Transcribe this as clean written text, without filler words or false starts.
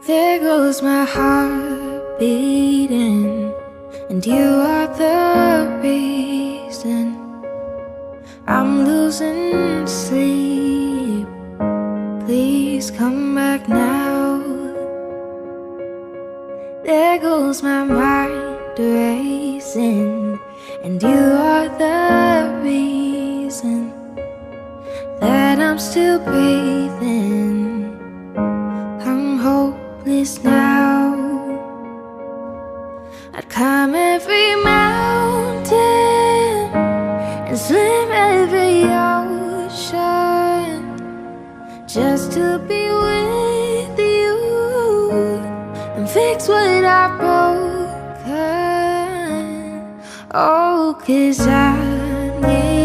There goes my heart beating, and you are the reason I'm losing sleep. Please come back now. There goes my mind racing, and you are the reason that I'm still breathing. I'm hopeless now. I'd climb every mountain and swim every ocean just to be with you and fix what I've broken. Oh, 'cause I need